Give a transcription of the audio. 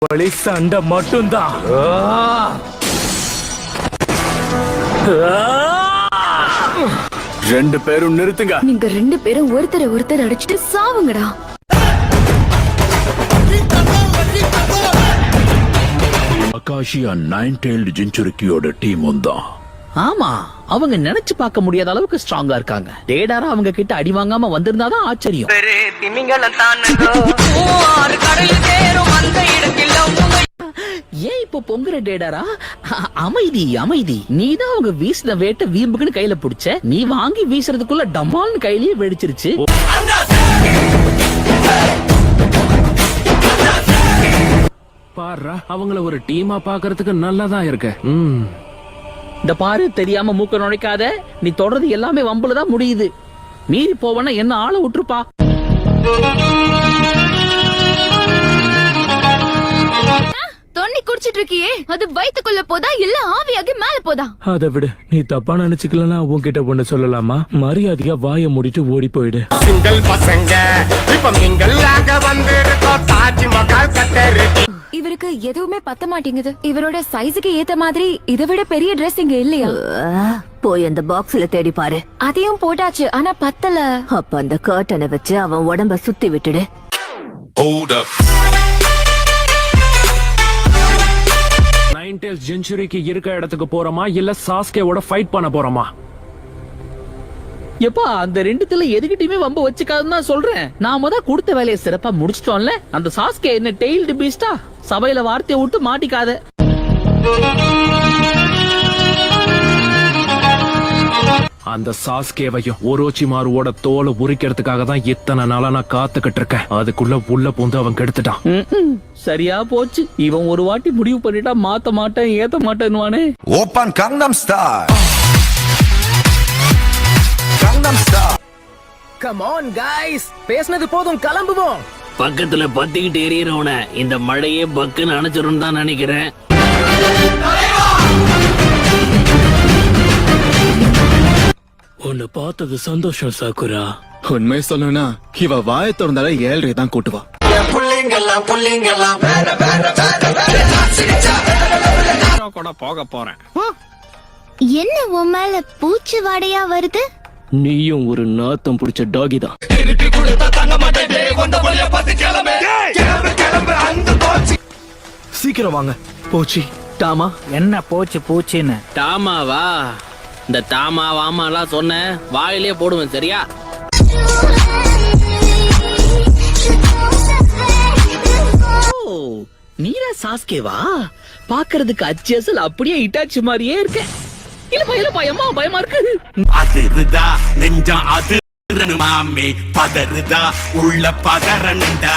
வழி சண்டை மட்டும்தான். ரெண்டு பேரும் நிறுத்துங்க. நீங்க ரெண்டு பேரும் ஒருத்தர் அடிச்சுட்டு சாவுங்கடா. அகாஷியா நைன்-டெயில்டு ஜின்சுரிக்கியோட டீமும் தான். ஆமா, அவங்க நினைச்சு பார்க்க முடியாத அளவுக்கு ஸ்ட்ராங்கா இருக்காங்க. டேடாரா அவங்க கிட்ட அடி வாங்காம வந்திருந்தாதான் ஆச்சரியம். ஏன் இப்போ பொங்குற டேடாரா? அமைதி அமைதி. நீதான் அவங்க வீசின வேட்டை வீம்புக்குன்னு கையில புடிச்ச. நீ வாங்கி வீசுறதுக்குள்ள டமால்னு கையிலேயே வெடிச்சிருச்சு. பாரு, அவங்கள ஒரு டீமா பாக்குறதுக்கு நல்லதா இருக்கு. இந்த பாரு, தெரியாம மூக்க நுழைக்காத. நீ தொடர்றது எல்லாமே வம்புலதான் முடியுது. மீறி போவனா என்ன ஆளை விட்டுருப்பா. தண்ணி குடிச்சிட்டு இருக்கியே, அது வயித்துக்குள்ள போதா இல்ல ஆவியாகி மேல போதா? அதை விடு, நீ தப்பா நினைச்சுக்கலன்னா உன்கிட்ட ஒண்ணு சொல்லலாமா? மரியாதையா வாய மூடிட்டு ஓடி போயிடு. சிங்கிள் பசங்க இப்ப மிங்கல்லாக வந்திருக்கோம். தாஜ்மஹால் கட்டருக்கு இவருக்கு எதுவுமே பத்த மாட்டேங்குது. இவரோட சைஸுக்கு ஏத்த மாதிரி இதை விட பெரிய டிரெஸ் இங்க இல்லையா? போய் அந்த பாக்ஸ்ல தேடி பாரு. அதையும் போட்டாச்சு, ஆனா பத்தல. அப்ப அந்த கர்ட்டனை வச்சு அவன் உடம்ப சுத்தி விட்டுடு. நைன்-டெயில்டு ஜின்சுரிக்கு இருக்க இடத்துக்கு போறோமா இல்ல சாஸ்கேவோட ஃபைட் பண்ண போறோமா? எப்பா, அந்த ரெண்டுத்துல எதுகிட்டயுமே வம்ப வச்சுக்காதுன்னு தான் சொல்றேன். நாம தான் கொடுத்த வேலையை சிறப்பா முடிச்சிட்டோம்ல. அந்த சாஸ்கே என்ன டெய்ல்டு பீஸ்டா? சபையில வார்த்தையை விட்டு மாட்டிக்காத. அந்த சாஸ்கேவையும் ஒரோச்சிமாருவோட தோலை உரிக்கிறதுக்காக தான் இத்தனை நாளா நான் காத்துக்கிட்டு இருக்கேன். அதுக்குள்ள உள்ள பூந்து அவன் கெடுத்துட்டான். சரியா போச்சு. இவன் ஒரு வாட்டி முடிவு பண்ணிட்டா மாத்த மாட்டேன் ஏத்த மாட்டேன்னுவானே. Open Gangnam star. Gangnam star. Come on guys, பேசினது போதும், கிளம்புவோம். பக்கத்துல பத்திக்கிட்டு எரியறவன இந்த மழையே பக்குன்னு அணைச்சிரும் தான் நினைக்கிறேன். உன்னை பார்த்தது சந்தோஷம் சாக்குரா. உண்மை சொல்லணும்னா இவ வாய திறந்தாலே 7 தான் கூட்டுவா. கூட போக போறேன். என்ன உன் மேல பூச்சி வாடையா வருது? நீயும் ஒரு நாத்தம் புடிச்ச டாகி தான். சீக்கிரம் வாங்க. போச்சு டாமா. என்ன போச்சு பூச்சின்னு? டாமாவா? இந்த தாமா வாமாலாம் சொன்ன வாயிலே போடுவேன், சரியா? ஓ, நீரா சாஸ்கேவா? பாக்குறதுக்கு அச்சேசல் அப்படியே இட்டாச்சு மாதிரியே இருக்க. இல்லப்பா அம்மா பயமா இருக்கு. அதிருதா நெஞ்சம் அதிரனு மாமே, பதறுதா உள்ள பதறனுண்டா.